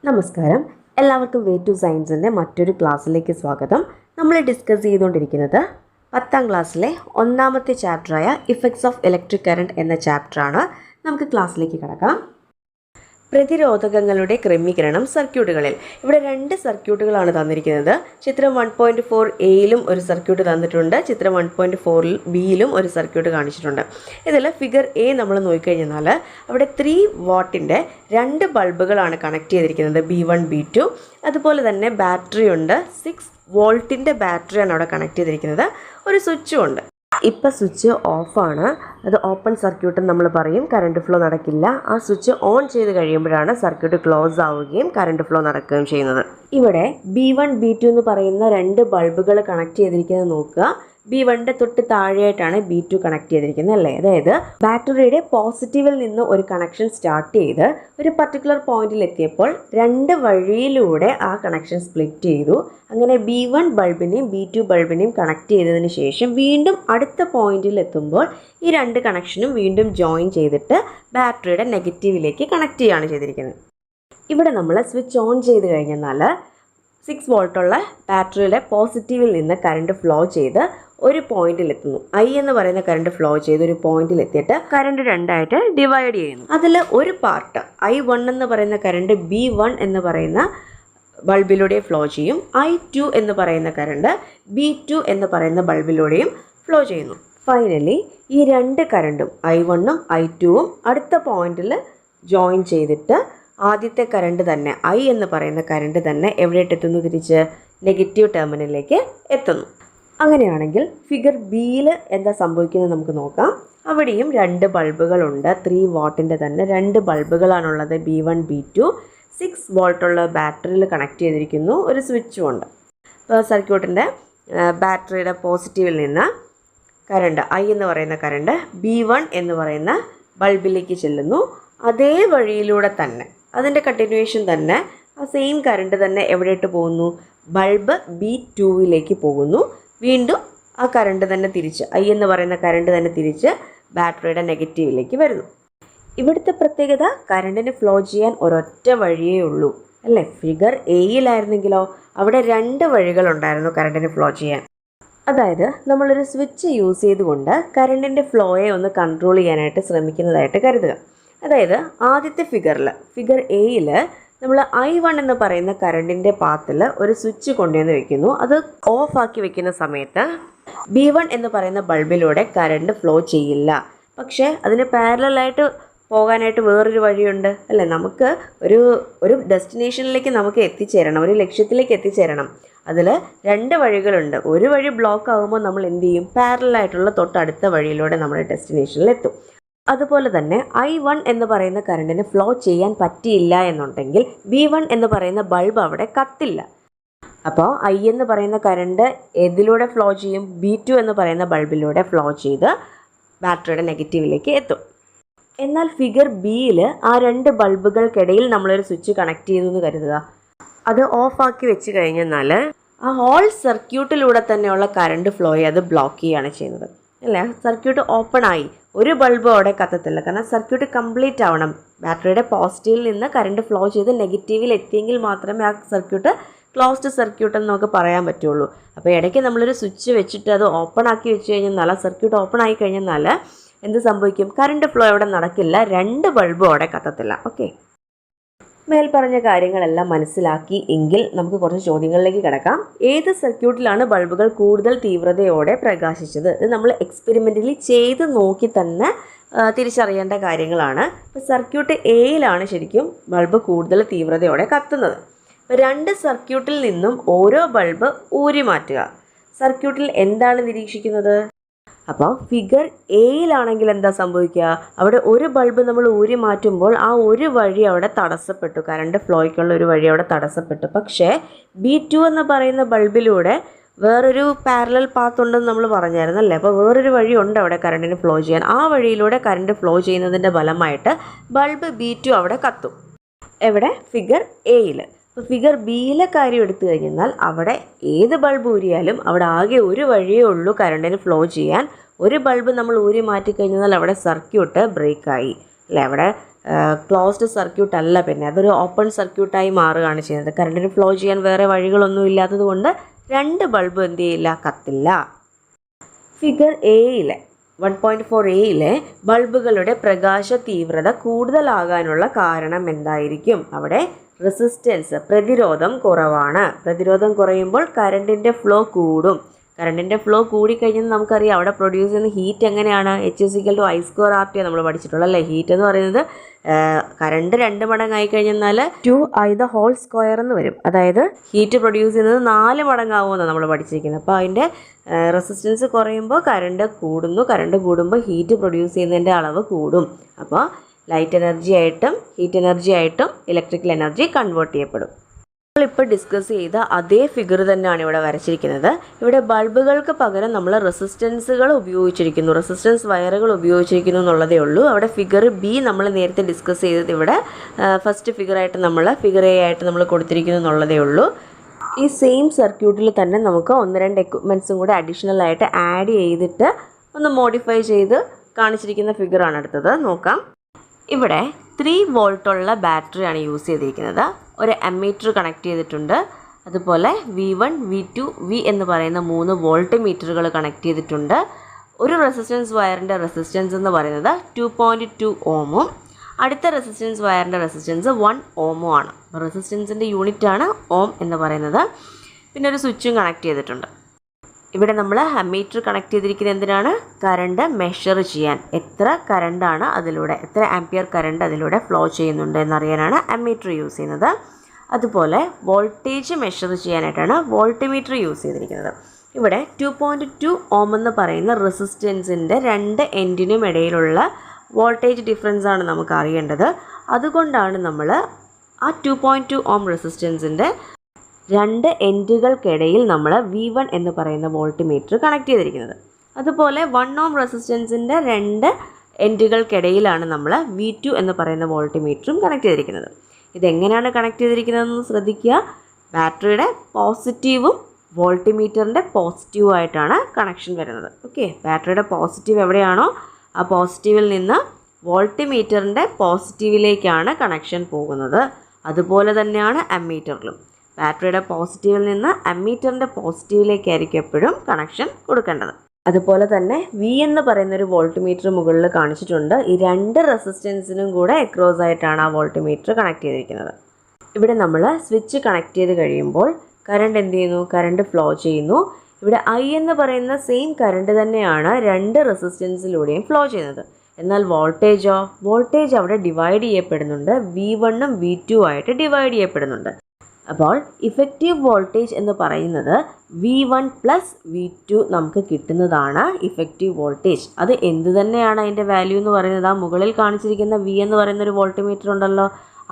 നമസ്കാരം, എല്ലാവർക്കും way to സയൻസിൻ്റെ മറ്റൊരു ക്ലാസ്സിലേക്ക് സ്വാഗതം. നമ്മൾ ഡിസ്കസ് ചെയ്തുകൊണ്ടിരിക്കുന്നത് 10ാം ക്ലാസ്സിലെ ഒന്നാമത്തെ ചാപ്റ്ററായ ഇഫക്ട്സ് ഓഫ് ഇലക്ട്രിക് കറണ്ട് എന്ന ചാപ്റ്ററാണ്. നമുക്ക് ക്ലാസ്സിലേക്ക് കടക്കാം. പ്രതിരോധകങ്ങളുടെ ക്രമീകരണം സർക്യൂട്ടുകളിൽ. ഇവിടെ 2 സർക്യൂട്ടുകളാണ് തന്നിരിക്കുന്നത്. ചിത്രം 1.4 എയിലും ഒരു സർക്യൂട്ട് തന്നിട്ടുണ്ട്, ചിത്രം 1.4 ബിയിലും ഒരു സർക്യൂട്ട് കാണിച്ചിട്ടുണ്ട്. ഇതിൽ ഫിഗർ എ നമ്മൾ നോക്കിക്കഴിഞ്ഞാൽ അവിടെ 3 വാട്ടിൻ്റെ 2 ബൾബുകളാണ് കണക്ട് ചെയ്തിരിക്കുന്നത്, B1 B2. അതുപോലെ തന്നെ ബാറ്ററി ഉണ്ട്, 6 വോൾട്ടിൻ്റെ ബാറ്ററിയാണ് അവിടെ കണക്ട് ചെയ്തിരിക്കുന്നത്. ഒരു സ്വിച്ചും ഉണ്ട്. ഇപ്പം സ്വിച്ച് ഓഫാണ്, അത് ഓപ്പൺ സർക്യൂട്ട് നമ്മൾ പറയും. കറണ്ട് ഫ്ലോ നടക്കില്ല. ആ സ്വിച്ച് ഓൺ ചെയ്ത് കഴിയുമ്പോഴാണ് സർക്യൂട്ട് ക്ലോസ് ആവുകയും കറണ്ട് ഫ്ലോ നടക്കുകയും ചെയ്യുന്നത്. ഇവിടെ B1 B2 എന്ന് പറയുന്ന 2 ബൾബുകൾ കണക്ട് ചെയ്തിരിക്കുന്നത് നോക്കുക. B1ൻ്റെ തൊട്ട് താഴെയായിട്ടാണ് B2 കണക്ട് ചെയ്തിരിക്കുന്നത് അല്ലേ. അതായത് ബാറ്ററിയുടെ പോസിറ്റീവിൽ നിന്ന് ഒരു കണക്ഷൻ സ്റ്റാർട്ട് ചെയ്ത് ഒരു പർട്ടിക്കുലർ പോയിന്റിൽ എത്തിയപ്പോൾ 2 വഴിയിലൂടെ ആ കണക്ഷൻ സ്പ്ലിറ്റ് ചെയ്തു. അങ്ങനെ B1 ബൾബിനെയും B2 ബൾബിനെയും കണക്ട് ചെയ്തതിന് ശേഷം വീണ്ടും അടുത്ത പോയിന്റിൽ എത്തുമ്പോൾ ഈ 2 കണക്ഷനും വീണ്ടും ജോയിൻ ചെയ്തിട്ട് ബാറ്ററിയുടെ നെഗറ്റീവിലേക്ക് കണക്ട് ചെയ്യുകയാണ് ചെയ്തിരിക്കുന്നത്. ഇവിടെ നമ്മൾ സ്വിച്ച് ഓൺ ചെയ്ത് കഴിഞ്ഞാൽ 6 വോൾട്ടുള്ള ബാറ്ററിയുടെ പോസിറ്റീവിൽ നിന്ന് കറണ്ട് ഫ്ലോ ചെയ്ത് ഒരു പോയിന്റിലെത്തുന്നു. I എന്ന് പറയുന്ന കറണ്ട് ഫ്ലോ ചെയ്ത് ഒരു പോയിന്റിൽ എത്തിയിട്ട് കറണ്ട് 2ആയിട്ട് ഡിവൈഡ് ചെയ്യുന്നു. അതിൽ ഒരു പാർട്ട് I1 എന്ന് പറയുന്ന കറണ്ട് B1 എന്ന് പറയുന്ന ബൾബിലൂടെ ഫ്ലോ ചെയ്യും. I2 എന്ന് പറയുന്ന കറണ്ട് B2 എന്ന് പറയുന്ന ബൾബിലൂടെയും ഫ്ലോ ചെയ്യുന്നു. ഫൈനലി ഈ 2 കറണ്ടും I1ഉം I2ഉം അടുത്ത പോയിന്റിൽ ജോയിൻ ചെയ്തിട്ട് ആദ്യത്തെ കറണ്ട് തന്നെ I എന്ന് പറയുന്ന കറണ്ട് തന്നെ എവിടെയിട്ട് എത്തുന്നു? തിരിച്ച് നെഗറ്റീവ് ടെർമിനലിലേക്ക് എത്തുന്നു. അങ്ങനെയാണെങ്കിൽ ഫിഗർ ബിയിൽ എന്താ സംഭവിക്കുന്നത് നമുക്ക് നോക്കാം. അവിടെയും 2 ബൾബുകളുണ്ട്. 3 വാട്ടിൻ്റെ തന്നെ 2 ബൾബുകളാണുള്ളത്. B1 B2 6 വോൾട്ടുള്ള ബാറ്ററിയിൽ കണക്ട് ചെയ്തിരിക്കുന്നു. ഒരു സ്വിച്ചും ഉണ്ട്. ഇപ്പോൾ സർക്യൂട്ടിൻ്റെ ബാറ്ററിയുടെ പോസിറ്റീവിൽ നിന്ന് കറണ്ട് I എന്ന് പറയുന്ന കറണ്ട് B1 എന്ന് പറയുന്ന ബൾബിലേക്ക് ചെല്ലുന്നു. അതേ വഴിയിലൂടെ തന്നെ അതിൻ്റെ കണ്ടിന്യൂവേഷൻ തന്നെ ആ സെയിം കറണ്ട് തന്നെ എവിടെയിട്ട് പോകുന്നു? ബൾബ് B2വിലേക്ക് പോകുന്നു. വീണ്ടും ആ കറണ്ട് തന്നെ തിരിച്ച് I എന്ന് പറയുന്ന കറണ്ട് തന്നെ തിരിച്ച് ബാറ്ററിയുടെ നെഗറ്റീവിലേക്ക് വരുന്നു. ഇവിടുത്തെ പ്രത്യേകത കറണ്ടിന് ഫ്ലോ ചെയ്യാൻ ഒരൊറ്റ വഴിയേ ഉള്ളൂ അല്ലേ. ഫിഗർ എയിലായിരുന്നെങ്കിലോ അവിടെ 2 വഴികളുണ്ടായിരുന്നു കറണ്ടിന് ഫ്ലോ ചെയ്യാൻ. അതായത് നമ്മളൊരു സ്വിച്ച് യൂസ് ചെയ്തുകൊണ്ട് കറണ്ടിൻ്റെ ഫ്ലോയെ ഒന്ന് കൺട്രോൾ ചെയ്യാനായിട്ട് ശ്രമിക്കുന്നതായിട്ട് കരുതുക. അതായത് ആദ്യത്തെ ഫിഗർ എയിൽ നമ്മൾ I1 എന്ന് പറയുന്ന കറണ്ടിൻ്റെ പാത്തിൽ ഒരു സ്വിച്ച് കൊണ്ടുവന്ന് വെക്കുന്നു. അത് ഓഫാക്കി വെക്കുന്ന സമയത്ത് B1 എന്ന് പറയുന്ന ബൾബിലൂടെ കറണ്ട് ഫ്ലോ ചെയ്യില്ല. പക്ഷേ അതിന് പാരലായിട്ട് പോകാനായിട്ട് വേറൊരു വഴിയുണ്ട് അല്ലേ. നമുക്ക് ഒരു ഡെസ്റ്റിനേഷനിലേക്ക് നമുക്ക് എത്തിച്ചേരണം, ഒരു ലക്ഷ്യത്തിലേക്ക് എത്തിച്ചേരണം. അതിൽ 2 വഴികളുണ്ട്. ഒരു വഴി ബ്ലോക്ക് ആകുമ്പോൾ നമ്മൾ എന്ത് ചെയ്യും? പാരലായിട്ടുള്ള തൊട്ടടുത്ത വഴിയിലൂടെ നമ്മൾ ഡെസ്റ്റിനേഷനിലെത്തും. അതുപോലെ തന്നെ I1 എന്ന് പറയുന്ന കറണ്ടിന് ഫ്ലോ ചെയ്യാൻ പറ്റിയില്ല എന്നുണ്ടെങ്കിൽ B1 എന്ന് പറയുന്ന ബൾബ് അവിടെ കത്തില്ല. അപ്പോൾ I എന്ന് പറയുന്ന കറണ്ട് ഏതിലൂടെ ഫ്ലോ ചെയ്യും? B2 എന്ന് പറയുന്ന ബൾബിലൂടെ ഫ്ലോ ചെയ്ത് ബാറ്ററിയുടെ നെഗറ്റീവിലേക്ക് എത്തും. എന്നാൽ ഫിഗർ ബിയിൽ ആ 2 ബൾബുകൾക്കിടയിൽ നമ്മളൊരു സ്വിച്ച് കണക്ട് ചെയ്തു എന്ന് കരുതുക. അത് ഓഫാക്കി വെച്ച് കഴിഞ്ഞാൽ ആ ഹോൾ സർക്യൂട്ടിലൂടെ തന്നെയുള്ള കറണ്ട് ഫ്ലോയെ അത് ബ്ലോക്ക് ചെയ്യുകയാണ് ചെയ്യുന്നത് അല്ലേ. സർക്യൂട്ട് ഓപ്പൺ ആയി, ഒരു ബൾബ് അവിടെ കത്തത്തില്ല. കാരണം സർക്യൂട്ട് കംപ്ലീറ്റ് ആവണം. ബാറ്ററിയുടെ പോസിറ്റീവിൽ നിന്ന് കറണ്ട് ഫ്ലോ ചെയ്ത് നെഗറ്റീവിൽ എത്തിയെങ്കിൽ മാത്രമേ ആ സർക്യൂട്ട് ക്ലോസ്ഡ് സർക്യൂട്ട് എന്ന് നമുക്ക് പറയാൻ പറ്റുള്ളൂ. അപ്പോൾ ഇടയ്ക്ക് നമ്മളൊരു സ്വിച്ച് വെച്ചിട്ട് അത് ഓപ്പൺ ആക്കി വെച്ച് കഴിഞ്ഞാൽ, ആ സർക്യൂട്ട് ഓപ്പൺ ആയി കഴിഞ്ഞാൽ എന്ത് സംഭവിക്കും? കറണ്ട് ഫ്ലോ അവിടെ നടക്കില്ല, 2 ബൾബും അവിടെ കത്തത്തില്ല. ഓക്കെ, മേൽപ്പറഞ്ഞ കാര്യങ്ങളെല്ലാം മനസ്സിലാക്കി എങ്കിൽ നമുക്ക് കുറച്ച് ചോദ്യങ്ങളിലേക്ക് കിടക്കാം. ഏത് സർക്യൂട്ടിലാണ് ബൾബുകൾ കൂടുതൽ തീവ്രതയോടെ പ്രകാശിച്ചത്? ഇത് നമ്മൾ എക്സ്പെരിമെൻ്റലി ചെയ്ത് നോക്കി തന്നെ തിരിച്ചറിയേണ്ട കാര്യങ്ങളാണ്. ഇപ്പോൾ സർക്യൂട്ട് എയിലാണ് ശരിക്കും ബൾബ് കൂടുതൽ തീവ്രതയോടെ കത്തുന്നത്. ഇപ്പോൾ 2 സർക്യൂട്ടിൽ നിന്നും ഓരോ ബൾബ് ഊരി മാറ്റുക. സർക്യൂട്ടിൽ എന്താണ് നിരീക്ഷിക്കുന്നത്? അപ്പോൾ ഫിഗർ എയിലാണെങ്കിൽ എന്താ സംഭവിക്കുക? അവിടെ ഒരു ബൾബ് നമ്മൾ ഊരി മാറ്റുമ്പോൾ ആ ഒരു വഴി അവിടെ തടസ്സപ്പെട്ടു, കറണ്ട് ഫ്ലോയ്ക്കുള്ള ഒരു വഴി അവിടെ തടസ്സപ്പെട്ടു. പക്ഷേ B2 എന്ന് പറയുന്ന ബൾബിലൂടെ വേറൊരു പാരലൽ പാത്ത് ഉണ്ടെന്ന് നമ്മൾ പറഞ്ഞായിരുന്നല്ലേ. അപ്പോൾ വേറൊരു വഴി ഉണ്ട് അവിടെ കറണ്ടിന് ഫ്ലോ ചെയ്യാൻ. ആ വഴിയിലൂടെ കറണ്ട് ഫ്ലോ ചെയ്യുന്നതിൻ്റെ ഫലമായിട്ട് ബൾബ് B2 അവിടെ കത്തും. എവിടെ? ഫിഗർ എയിൽ. അപ്പോൾ ഫിഗർ ബിയിലെ കാര്യം എടുത്തു കഴിഞ്ഞാൽ അവിടെ ഏത് ബൾബ് ഊരിയാലും അവിടെ ആകെ ഒരു വഴിയേ ഉള്ളൂ കറണ്ടിന് ഫ്ലോ ചെയ്യാൻ. ഒരു ബൾബ് നമ്മൾ ഊരി മാറ്റിക്കഴിഞ്ഞാൽ അവിടെ സർക്യൂട്ട് ബ്രേക്കായി അല്ലേ. അവിടെ ക്ലോസ്ഡ് സർക്യൂട്ട് അല്ല, പിന്നെ അതൊരു ഓപ്പൺ സർക്യൂട്ടായി മാറുകയാണ് ചെയ്യുന്നത്. കറണ്ടിന് ഫ്ലോ ചെയ്യാൻ വേറെ വഴികളൊന്നും ഇല്ലാത്തത് കൊണ്ട് 2 ബൾബ് എന്ത് ചെയ്യില്ല, കത്തില്ല. ഫിഗർ എയിലെ 1.4 എയിലെ ബൾബുകളുടെ പ്രകാശ തീവ്രത കൂടുതലാകാനുള്ള കാരണം എന്തായിരിക്കും? അവിടെ റെസിസ്റ്റൻസ്, പ്രതിരോധം കുറവാണ്. പ്രതിരോധം കുറയുമ്പോൾ കറണ്ടിൻ്റെ ഫ്ലോ കൂടും. കറണ്ടിൻ്റെ ഫ്ലോ കൂടിക്കഴിഞ്ഞാൽ നമുക്കറിയാം അവിടെ പ്രൊഡ്യൂസ് ചെയ്യുന്ന ഹീറ്റ് എങ്ങനെയാണ്, H=I²RT നമ്മൾ പഠിച്ചിട്ടുള്ളത് അല്ലേ. ഹീറ്റ് എന്ന് പറയുന്നത് കറണ്ട് 2 മടങ്ങായി കഴിഞ്ഞാൽ 2I² എന്ന് വരും. അതായത് ഹീറ്റ് പ്രൊഡ്യൂസ് ചെയ്യുന്നത് 4 മടങ്ങാവുമെന്നാണ് നമ്മൾ പഠിച്ചിരിക്കുന്നത്. അപ്പോൾ അതിൻ്റെ റെസിസ്റ്റൻസ് കുറയുമ്പോൾ കറണ്ട് കൂടുന്നു. കറണ്ട് കൂടുമ്പോൾ ഹീറ്റ് പ്രൊഡ്യൂസ് ചെയ്യുന്നതിൻ്റെ അളവ് കൂടും. അപ്പോൾ ലൈറ്റ് എനർജി ആയിട്ടും ഹീറ്റ് എനർജി ആയിട്ടും ഇലക്ട്രിക്കൽ എനർജി കൺവേർട്ട് ചെയ്യപ്പെടും. ഇപ്പോൾ ഡിസ്കസ് ചെയ്ത അതേ ഫിഗർ തന്നെയാണ് ഇവിടെ വരച്ചിരിക്കുന്നത്. ഇവിടെ ബൾബുകൾക്ക് പകരം നമ്മൾ റെസിസ്റ്റൻസുകൾ ഉപയോഗിച്ചിരിക്കുന്നു, റെസിസ്റ്റൻസ് വയറുകൾ ഉപയോഗിച്ചിരിക്കുന്നു എന്നുള്ളതേ ഉള്ളൂ. അവിടെ ഫിഗർ ബി നമ്മൾ നേരത്തെ ഡിസ്കസ് ചെയ്തത് ഇവിടെ ഫസ്റ്റ് ഫിഗറായിട്ട് ഫിഗർ എ ആയിട്ട് നമ്മൾ കൊടുത്തിരിക്കുന്നു എന്നുള്ളതേ ഉള്ളൂ. ഈ സെയിം സർക്യൂട്ടിൽ തന്നെ നമുക്ക് 1-2 എക്വിപ്മെൻറ്റ്സും കൂടെ അഡീഷണൽ ആയിട്ട് ആഡ് ചെയ്തിട്ട് ഒന്ന് മോഡിഫൈ ചെയ്ത് കാണിച്ചിരിക്കുന്ന ഫിഗറാണ് അടുത്തത്. നോക്കാം. ഇവിടെ 3 വോൾട്ടുള്ള ബാറ്ററിയാണ് യൂസ് ചെയ്തിരിക്കുന്നത്. ഒരു അമ്മീറ്റർ കണക്ട് ചെയ്തിട്ടുണ്ട്. അതുപോലെ V1, V2, V എന്ന് പറയുന്ന 3 വോൾട്ട് മീറ്ററുകൾ കണക്ട് ചെയ്തിട്ടുണ്ട്. ഒരു റെസിസ്റ്റൻസ് വയറിൻ്റെ റെസിസ്റ്റൻസ് എന്ന് പറയുന്നത് 2.2 ഓമും അടുത്ത റെസിസ്റ്റൻസ് വയറിൻ്റെ റെസിസ്റ്റൻസ് 1 ഓമും ആണ്. റെസിസ്റ്റൻസിൻ്റെ യൂണിറ്റാണ് ഓം എന്ന് പറയുന്നത്. പിന്നെ ഒരു സ്വിച്ചും കണക്ട് ചെയ്തിട്ടുണ്ട്. ഇവിടെ നമ്മൾ അമ്മീറ്റർ കണക്ട് ചെയ്തിരിക്കുന്നത് എന്തിനാണ്? കറണ്ട് മെഷർ ചെയ്യാൻ, എത്ര കറണ്ടാണ് അതിലൂടെ, എത്ര ആംപിയർ കറണ്ട് അതിലൂടെ ഫ്ലോ ചെയ്യുന്നുണ്ട് എന്നറിയാനാണ് അമ്മീറ്റർ യൂസ് ചെയ്യുന്നത്. അതുപോലെ വോൾട്ടേജ് മെഷർ ചെയ്യാനായിട്ടാണ് വോൾട്ട്മീറ്റർ യൂസ് ചെയ്തിരിക്കുന്നത്. ഇവിടെ 2.2 ഓം എന്ന് പറയുന്ന റെസിസ്റ്റൻസിൻ്റെ 2 എൻഡിനും ഇടയിലുള്ള വോൾട്ടേജ് ഡിഫറൻസ് ആണ് നമുക്ക് അറിയേണ്ടത്. അതുകൊണ്ടാണ് നമ്മൾ ആ 2.2 ഓം റെസിസ്റ്റൻസിൻ്റെ 2 എൻഡുകൾക്കിടയിൽ നമ്മൾ V1 എന്ന് പറയുന്ന വോൾട്ട്മീറ്റർ കണക്ട് ചെയ്തിരിക്കുന്നത്. അതുപോലെ 1 ഓം റെസിസ്റ്റൻസിൻ്റെ 2 എൻഡുകൾക്കിടയിലാണ് നമ്മൾ V2 എന്ന് പറയുന്ന വോൾട്ട്മീറ്ററും കണക്ട് ചെയ്തിരിക്കുന്നത്. ഇതെങ്ങനെയാണ് കണക്ട് ചെയ്തിരിക്കുന്നതെന്ന് ശ്രദ്ധിക്കുക. ബാറ്ററിയുടെ പോസിറ്റീവും വോൾട്ട്മീറ്ററിൻ്റെ പോസിറ്റീവും ആയിട്ടാണ് കണക്ഷൻ വരുന്നത്. ഓക്കെ, ബാറ്ററിയുടെ പോസിറ്റീവ് എവിടെയാണോ ആ പോസിറ്റീവിൽ നിന്ന് വോൾട്ട്മീറ്ററിൻ്റെ പോസിറ്റീവിലേക്കാണ് കണക്ഷൻ പോകുന്നത്. അതുപോലെ തന്നെയാണ് അമ്മീറ്ററിലും. ബാറ്ററിയുടെ പോസിറ്റീവിൽ നിന്ന് അമ്മീറ്ററിൻ്റെ പോസിറ്റീവിലേക്കായിരിക്കും എപ്പോഴും കണക്ഷൻ കൊടുക്കേണ്ടത്. അതുപോലെ തന്നെ V എന്ന് പറയുന്നൊരു വോൾട്ട്മീറ്റർ മുകളിൽ കാണിച്ചിട്ടുണ്ട്. ഈ 2 റെസിസ്റ്റൻസിനും കൂടെ അക്രോസ് ആയിട്ടാണ് ആ വോൾട്ട്മീറ്റർ കണക്ട് ചെയ്തിരിക്കുന്നത്. ഇവിടെ നമ്മൾ സ്വിച്ച് കണക്ട് ചെയ്ത് കഴിയുമ്പോൾ കറണ്ട് എന്ത് ചെയ്യുന്നു? കറണ്ട് ഫ്ലോ ചെയ്യുന്നു. ഇവിടെ I എന്ന് പറയുന്ന സെയിം കറണ്ട് തന്നെയാണ് 2 റെസിസ്റ്റൻസിലൂടെയും ഫ്ലോ ചെയ്യുന്നത്. എന്നാൽ വോൾട്ടേജ് അവിടെ ഡിവൈഡ് ചെയ്യപ്പെടുന്നുണ്ട്. V1ഉം V2 ആയിട്ട് ഡിവൈഡ് ചെയ്യപ്പെടുന്നുണ്ട്. അപ്പോൾ ഇഫക്റ്റീവ് വോൾട്ടേജ് എന്ന് പറയുന്നത് V1 + V2 നമുക്ക് കിട്ടുന്നതാണ് ഇഫക്റ്റീവ് വോൾട്ടേജ്. അത് എന്ത് തന്നെയാണ് അതിൻ്റെ വാല്യൂ എന്ന് പറയുന്നത്? ആ മുകളിൽ കാണിച്ചിരിക്കുന്ന V എന്ന് പറയുന്നൊരു വോൾട്ട്മീറ്റർ ഉണ്ടല്ലോ,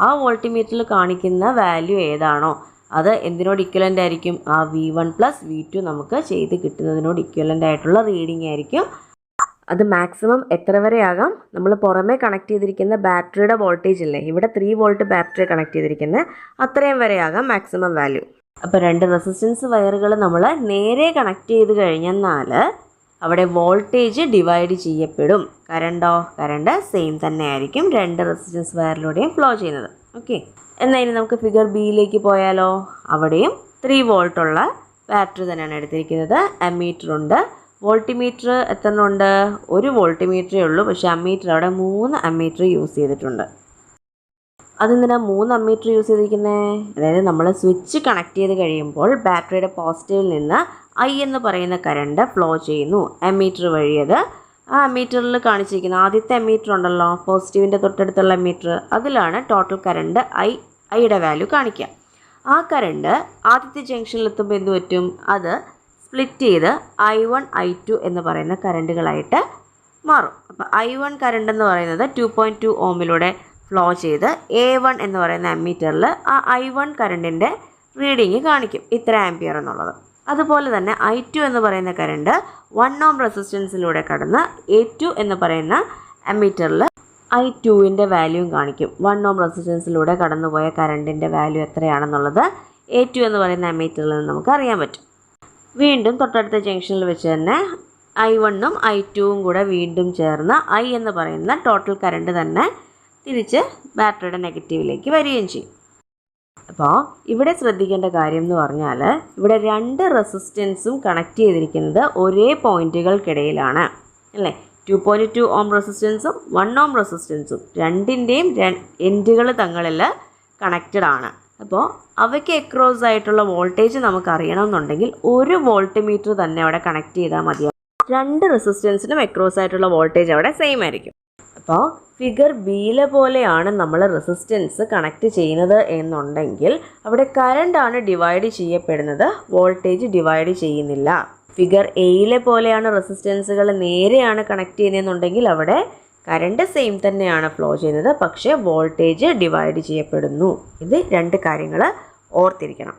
ആ വോൾട്ട്മീറ്ററിൽ കാണിക്കുന്ന വാല്യൂ ഏതാണോ അത് എന്തിനോട് ഇക്വലൻ്റ് ആയിരിക്കും? ആ V1 + V2 നമുക്ക് ചെയ്ത് കിട്ടുന്നതിനോട് ഇക്വലൻ്റ് ആയിട്ടുള്ള റീഡിംഗ് ആയിരിക്കും. അത് മാക്സിമം എത്ര വരെ ആകാം? നമ്മൾ പുറമേ കണക്ട് ചെയ്തിരിക്കുന്ന ബാറ്ററിയുടെ വോൾട്ടേജ് ഇല്ലേ, ഇവിടെ 3 വോൾട്ട് ബാറ്ററി കണക്ട് ചെയ്തിരിക്കുന്നത്, അത്രയും വരെ ആകാം മാക്സിമം വാല്യൂ. അപ്പോൾ 2 റെസിസ്റ്റൻസ് വയറുകൾ നമ്മൾ നേരെ കണക്ട് ചെയ്ത് കഴിഞ്ഞെന്നാൽ അവിടെ വോൾട്ടേജ് ഡിവൈഡ് ചെയ്യപ്പെടും. കറണ്ട് സെയിം തന്നെ ആയിരിക്കും 2 റെസിസ്റ്റൻസ് വയറിലൂടെയും ഫ്ലോ ചെയ്യുന്നത്. ഓക്കെ, എന്നാൽ ഇനി നമുക്ക് ഫിഗർ ബിയിലേക്ക് പോയാലോ. അവിടെയും 3 വോൾട്ടുള്ള ബാറ്ററി തന്നെയാണ് എടുത്തിരിക്കുന്നത്. അമ്മീറ്റർ ഉണ്ട്. വോൾട്ട്മീറ്റർ എത്ര ഉണ്ട്? 1 വോൾട്ട്മീറ്ററേ ഉള്ളൂ. പക്ഷേ അമ്മീറ്റർ അവിടെ 3 അമ്മീറ്റർ യൂസ് ചെയ്തിട്ടുണ്ട്. അതെന്തിനാ 3 അമ്മീറ്റർ യൂസ് ചെയ്തിരിക്കുന്നത്? അതായത് നമ്മൾ സ്വിച്ച് കണക്ട് ചെയ്ത് കഴിയുമ്പോൾ ബാറ്ററിയുടെ പോസിറ്റീവിൽ നിന്ന് I എന്ന് പറയുന്ന കറണ്ട് ഫ്ലോ ചെയ്യുന്നു അമ്മീറ്റർ വഴി. ആ അമ്മീറ്ററിൽ കാണിച്ചിരിക്കുന്ന ആദ്യത്തെ അമ്മീറ്റർ ഉണ്ടല്ലോ, പോസിറ്റീവിൻ്റെ തൊട്ടടുത്തുള്ള അമ്മീറ്റർ, അതിലാണ് ടോട്ടൽ കറണ്ട് ഐയുടെ വാല്യൂ കാണിക്കുക. ആ കറണ്ട് ആദ്യത്തെ ജംഗ്ഷനിലെത്തുമ്പോൾ എന്ത് പറ്റും? അത് സ്പ്ലിറ്റ് ചെയ്ത് I1, I2 എന്ന് പറയുന്ന കറണ്ടുകളായിട്ട് മാറും. അപ്പോൾ I1 കറണ്ട് എന്ന് പറയുന്നത് 2.2 ഓമിലൂടെ ഫ്ലോ ചെയ്ത് A1 എന്ന് പറയുന്ന അമ്മീറ്ററിൽ ആ I1 കറണ്ടിൻ്റെ റീഡിങ് കാണിക്കും, ഇത്ര ആംപിയർ എന്നുള്ളത്. അതുപോലെ തന്നെ I2 എന്ന് പറയുന്ന കറണ്ട് 1 ഓം റെസിസ്റ്റൻസിലൂടെ കടന്ന് A2 എന്ന് പറയുന്ന അമ്മീറ്ററിൽ I2ൻ്റെ വാല്യൂയും കാണിക്കും. 1 ഓം റെസിസ്റ്റൻസിലൂടെ കടന്നുപോയ കറണ്ടിൻ്റെ വാല്യൂ എത്രയാണെന്നുള്ളത് A2 എന്ന് പറയുന്ന അമ്മീറ്ററിൽ നിന്ന് നമുക്ക് അറിയാൻ പറ്റും. വീണ്ടും തൊട്ടടുത്ത ജംഗ്ഷനിൽ വെച്ച് തന്നെ I1ഉം I2ഉം കൂടെ വീണ്ടും ചേർന്ന് I എന്ന് പറയുന്ന ടോട്ടൽ കറണ്ട് തന്നെ തിരിച്ച് ബാറ്ററിയുടെ നെഗറ്റീവിലേക്ക് വരികയും ചെയ്യും. അപ്പോൾ ഇവിടെ ശ്രദ്ധിക്കേണ്ട കാര്യം എന്ന് പറഞ്ഞാൽ ഇവിടെ രണ്ട് റെസിസ്റ്റൻസും കണക്ട് ചെയ്തിരിക്കുന്നത് ഒരേ പോയിന്റുകൾക്കിടയിലാണ് അല്ലേ. 2.2 ഓം റെസിസ്റ്റൻസും 1 ഓം റെസിസ്റ്റൻസും രണ്ടിൻ്റെയും എൻഡുകൾ തങ്ങളിൽ കണക്റ്റഡ് ആണ്. അപ്പോൾ അവയ്ക്ക് അക്രോസ് ആയിട്ടുള്ള വോൾട്ടേജ് നമുക്ക് അറിയണമെന്നുണ്ടെങ്കിൽ ഒരു വോൾട്ട് മീറ്റർ തന്നെ അവിടെ കണക്ട് ചെയ്താൽ മതിയാവും. രണ്ട് റെസിസ്റ്റൻസിനും അക്രോസ് ആയിട്ടുള്ള വോൾട്ടേജ് അവിടെ സെയിം ആയിരിക്കും. അപ്പോൾ ഫിഗർ ബിയിലെ പോലെയാണ് നമ്മൾ റെസിസ്റ്റൻസ് കണക്ട് ചെയ്യുന്നത് എന്നുണ്ടെങ്കിൽ അവിടെ കറണ്ടാണ് ഡിവൈഡ് ചെയ്യപ്പെടുന്നത്, വോൾട്ടേജ് ഡിവൈഡ് ചെയ്യുന്നില്ല. ഫിഗർ എയിലെ പോലെയാണ് റെസിസ്റ്റൻസുകൾ നേരെയാണ് കണക്ട് ചെയ്യുന്നതെന്നുണ്ടെങ്കിൽ അവിടെ കറണ്ട് സെയിം തന്നെയാണ് ഫ്ലോ ചെയ്യുന്നത്, പക്ഷേ വോൾട്ടേജ് ഡിവൈഡ് ചെയ്യപ്പെടുന്നു. ഇത് രണ്ട് കാര്യങ്ങൾ ഓർത്തിരിക്കണം.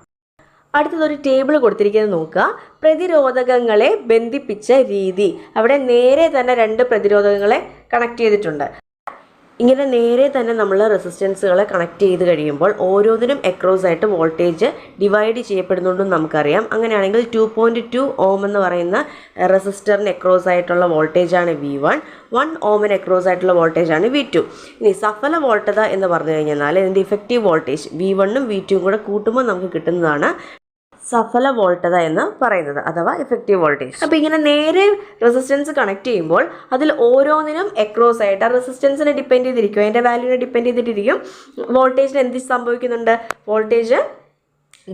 അടുത്തതൊരു ടേബിൾ കൊടുത്തിരിക്കുന്നത് നോക്കുക. പ്രതിരോധകങ്ങളെ ബന്ധിപ്പിച്ച രീതി. അവിടെ നേരെ തന്നെ രണ്ട് പ്രതിരോധകങ്ങളെ കണക്ട് ചെയ്തിട്ടുണ്ട്. ഇങ്ങനെ നേരെ തന്നെ നമ്മൾ റെസിസ്റ്റൻസുകളെ കണക്ട് ചെയ്ത് കഴിയുമ്പോൾ ഓരോന്നിനും അക്രോസ് ആയിട്ട് വോൾട്ടേജ് ഡിവൈഡ് ചെയ്യപ്പെടുന്നുണ്ടെന്ന് നമുക്കറിയാം. അങ്ങനെയാണെങ്കിൽ 2.2 ഓം എന്ന് പറയുന്ന റെസിസ്റ്ററിന് അക്രോസ് ആയിട്ടുള്ള വോൾട്ടേജാണ് V1, 1 ഓമിന് അക്രോസ് ആയിട്ടുള്ള വോൾട്ടേജാണ് V2. ഇനി സഫല വോൾട്ടത എന്ന് പറഞ്ഞു കഴിഞ്ഞാൽ ഇതിൻ്റെ ഇഫക്റ്റീവ് വോൾട്ടേജ് V1ഉം V2ഉം കൂടെ കൂട്ടുമ്പോൾ നമുക്ക് കിട്ടുന്നതാണ് സഫല വോൾട്ടത എന്ന് പറയുന്നത്, അഥവാ ഇഫക്റ്റീവ് വോൾട്ടേജ്. അപ്പോൾ ഇങ്ങനെ നേരെ റെസിസ്റ്റൻസ് കണക്ട് ചെയ്യുമ്പോൾ അതിൽ ഓരോന്നിനും അക്രോസ് ആയിട്ട് ആ റെസിസ്റ്റൻസിനെ ഡിപ്പെൻഡ് ചെയ്തിരിക്കും, അതിൻ്റെ വാല്യൂവിനെ ഡിപ്പെൻഡ് ചെയ്തിട്ടിരിക്കും. വോൾട്ടേജിന് എന്ത് സംഭവിക്കുന്നുണ്ട്? വോൾട്ടേജ്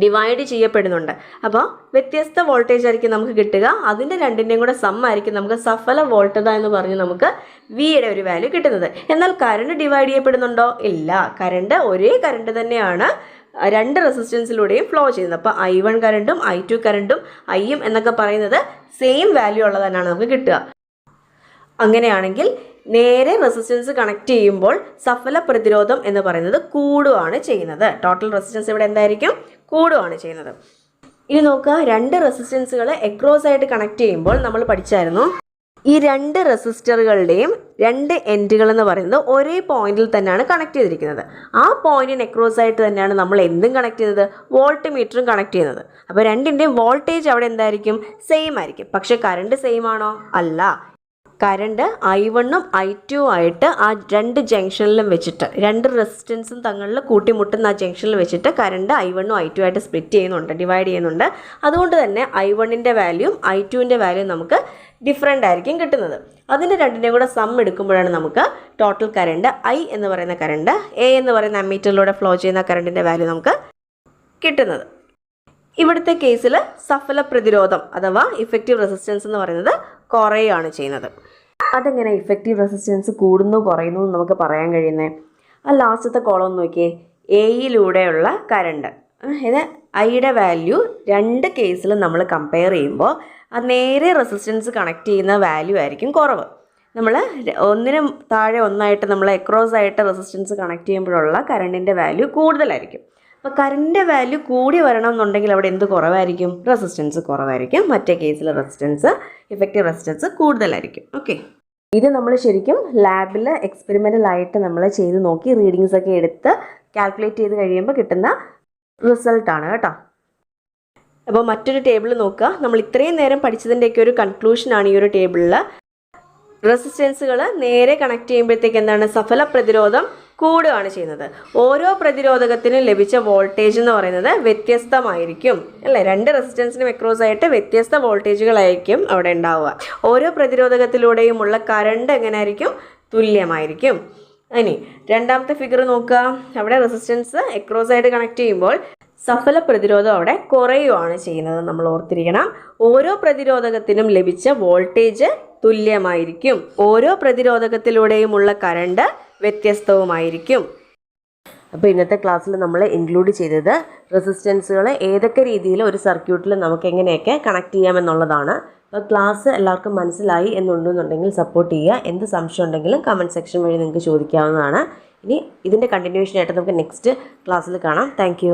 ഡിവൈഡ് ചെയ്യപ്പെടുന്നുണ്ട്. അപ്പോൾ വ്യത്യസ്ത വോൾട്ടേജ് ആയിരിക്കും നമുക്ക് കിട്ടുക. അതിൻ്റെ രണ്ടിൻ്റെയും കൂടെ സം ആയിരിക്കും നമുക്ക് സഫല വോൾട്ടത എന്ന് പറഞ്ഞ് നമുക്ക് വിയുടെ ഒരു വാല്യൂ കിട്ടുന്നത്. എന്നാൽ കറണ്ട് ഡിവൈഡ് ചെയ്യപ്പെടുന്നുണ്ടോ? ഇല്ല. കറണ്ട് ഒരേ കറണ്ട് തന്നെയാണ് രണ്ട് റെസിസ്റ്റൻസിലൂടെയും ഫ്ലോ ചെയ്യുന്നത്. അപ്പോൾ I1 കറണ്ടും I2 കറണ്ടും Iയും എന്നൊക്കെ പറയുന്നത് സെയിം വാല്യൂ ഉള്ളതാണ് നമുക്ക് കിട്ടുക. അങ്ങനെയാണെങ്കിൽ നേരെ റെസിസ്റ്റൻസ് കണക്ട് ചെയ്യുമ്പോൾ സഫല പ്രതിരോധം എന്ന് പറയുന്നത് കൂടുകയാണ് ചെയ്യുന്നത്. ടോട്ടൽ റെസിസ്റ്റൻസ് ഇവിടെ എന്തായിരിക്കും? കൂടുകയാണ് ചെയ്യുന്നത്. ഇനി നോക്കുക, രണ്ട് റെസിസ്റ്റൻസുകൾ അക്രോസ് ആയിട്ട് കണക്ട് ചെയ്യുമ്പോൾ നമ്മൾ പഠിച്ചായിരുന്നു ഈ രണ്ട് റെസിസ്റ്ററുകളുടെയും രണ്ട് എൻഡുകൾ എന്ന് പറയുന്നത് ഒരേ പോയിന്റിൽ തന്നെയാണ് കണക്ട് ചെയ്തിരിക്കുന്നത്. ആ പോയിന്റിന് അക്രോസ് ആയിട്ട് തന്നെയാണ് നമ്മൾ എന്തും കണക്ട് ചെയ്യുന്നത്? വോൾട്ട് മീറ്ററും കണക്ട് ചെയ്യുന്നത്. അപ്പോൾ രണ്ടിൻ്റെയും വോൾട്ടേജ് അവിടെ എന്തായിരിക്കും? സെയിം ആയിരിക്കും. പക്ഷേ കറണ്ട് സെയിം ആണോ? അല്ല. കറണ്ട് I1ഉം I2 ആയിട്ട് ആ രണ്ട് ജംഗ്ഷനിലും വെച്ചിട്ട്, രണ്ട് റെസിസ്റ്റൻസും തങ്ങളിൽ കൂട്ടിമുട്ടുന്ന ആ ജംഗ്ഷനിൽ വെച്ചിട്ട് കറണ്ട് I1ഉം I2 ആയിട്ട് സ്പ്ലിറ്റ് ചെയ്യുന്നുണ്ട്, ഡിവൈഡ് ചെയ്യുന്നുണ്ട്. അതുകൊണ്ട് തന്നെ I1ൻ്റെ വാല്യൂയും I2ൻ്റെ വാല്യൂയും നമുക്ക് ഡിഫറെൻ്റ് ആയിരിക്കും കിട്ടുന്നത്. അതിൻ്റെ രണ്ടിൻ്റെയും കൂടെ സം എടുക്കുമ്പോഴാണ് നമുക്ക് ടോട്ടൽ കറണ്ട് I എന്ന് പറയുന്ന കറണ്ട്, A എന്ന് പറയുന്ന അമ്മീറ്ററിലൂടെ ഫ്ലോ ചെയ്യുന്ന കറണ്ടിൻ്റെ വാല്യൂ നമുക്ക് കിട്ടുന്നത്. ഇവിടുത്തെ കേസിൽ സഫല പ്രതിരോധം അഥവാ ഇഫക്റ്റീവ് റെസിസ്റ്റൻസ് എന്ന് പറയുന്നത് കുറയുകയാണ് ചെയ്യുന്നത്. അതെങ്ങനെ ഇഫക്റ്റീവ് റെസിസ്റ്റൻസ് കൂടുന്നു കുറയുന്നു എന്ന് നമുക്ക് പറയാൻ കഴിയുന്നത്? ആ ലാസ്റ്റത്തെ കോളം നോക്കിയേ, എയിലൂടെയുള്ള കറണ്ട്. ഇത് ഐയുടെ വാല്യൂ രണ്ട് കേസിലും നമ്മൾ കമ്പയർ ചെയ്യുമ്പോൾ ആ നേരെ റെസിസ്റ്റൻസ് കണക്ട് ചെയ്യുന്ന വാല്യൂ ആയിരിക്കും കുറവ്. നമ്മൾ ഒന്നിനും താഴെ ഒന്നായിട്ട് നമ്മൾ അക്രോസ് ആയിട്ട് റെസിസ്റ്റൻസ് കണക്ട് ചെയ്യുമ്പോഴുള്ള കറണ്ടിൻ്റെ വാല്യൂ കൂടുതലായിരിക്കും. അപ്പോൾ കറണ്ടിൻ്റെ വാല്യൂ കൂടി വരണം എന്നുണ്ടെങ്കിൽ അവിടെ എന്ത് കുറവായിരിക്കും? റെസിസ്റ്റൻസ് കുറവായിരിക്കും. മറ്റേ കേസിൽ റെസിസ്റ്റൻസ്, ഇഫക്റ്റീവ് റെസിസ്റ്റൻസ് കൂടുതലായിരിക്കും. ഓക്കെ, ഇത് നമ്മൾ ശരിക്കും ലാബിൽ എക്സ്പെരിമെൻ്റലായിട്ട് നമ്മൾ ചെയ്ത് നോക്കി റീഡിങ്സ് ഒക്കെ എടുത്ത് കാൽക്കുലേറ്റ് ചെയ്ത് കഴിയുമ്പോൾ കിട്ടുന്ന റിസൾട്ടാണ് കേട്ടോ. അപ്പോൾ മറ്റൊരു ടേബിൾ നോക്കുക. നമ്മൾ ഇത്രയും നേരം പഠിച്ചതിൻ്റെയൊക്കെ ഒരു കൺക്ലൂഷനാണ് ഈ ഒരു ടേബിളിൽ. റെസിസ്റ്റൻസുകൾ നേരെ കണക്ട് ചെയ്യുമ്പോഴത്തേക്ക് എന്താണ്? സഫല പ്രതിരോധം കൂടുകയാണ് ചെയ്യുന്നത്. ഓരോ പ്രതിരോധകത്തിനും ലഭിച്ച വോൾട്ടേജ് എന്ന് പറയുന്നത് വ്യത്യസ്തമായിരിക്കും അല്ലേ. രണ്ട് റെസിസ്റ്റൻസിനും അക്രോസ് ആയിട്ട് വ്യത്യസ്ത വോൾട്ടേജുകളായിരിക്കും അവിടെ ഉണ്ടാവുക. ഓരോ പ്രതിരോധകത്തിലൂടെയുമുള്ള കറണ്ട് എങ്ങനെയായിരിക്കും? തുല്യമായിരിക്കും. ഇനി രണ്ടാമത്തെ ഫിഗർ നോക്കുക. അവിടെ റെസിസ്റ്റൻസ് അക്രോസ് ആയിട്ട് കണക്ട് ചെയ്യുമ്പോൾ സഫല പ്രതിരോധം അവിടെ കുറയുകയാണ് ചെയ്യുന്നത്. നമ്മൾ ഓർത്തിരിക്കണം, ഓരോ പ്രതിരോധകത്തിനും ലഭിച്ച വോൾട്ടേജ് തുല്യമായിരിക്കും. ഓരോ പ്രതിരോധകത്തിലൂടെയുമുള്ള കറണ്ട് വ്യത്യസ്തവുമായിരിക്കും. അപ്പോൾ ഇന്നത്തെ ക്ലാസ്സിൽ നമ്മൾ ഇൻക്ലൂഡ് ചെയ്തത് റെസിസ്റ്റൻസുകൾ ഏതൊക്കെ രീതിയിൽ ഒരു സർക്യൂട്ടിൽ നമുക്ക് എങ്ങനെയൊക്കെ കണക്ട് ചെയ്യാമെന്നുള്ളതാണ്. അപ്പോൾ ക്ലാസ് എല്ലാവർക്കും മനസ്സിലായി എന്നുണ്ടെന്നുണ്ടെങ്കിൽ സപ്പോർട്ട് ചെയ്യുക. എന്ത് സംശയം ഉണ്ടെങ്കിലും കമൻറ്റ് സെക്ഷൻ വഴി നിങ്ങൾക്ക് ചോദിക്കാവുന്നതാണ്. ഇനി ഇതിൻ്റെ കണ്ടിന്യൂഷൻ ആയിട്ട് നമുക്ക് നെക്സ്റ്റ് ക്ലാസ്സിൽ കാണാം. താങ്ക്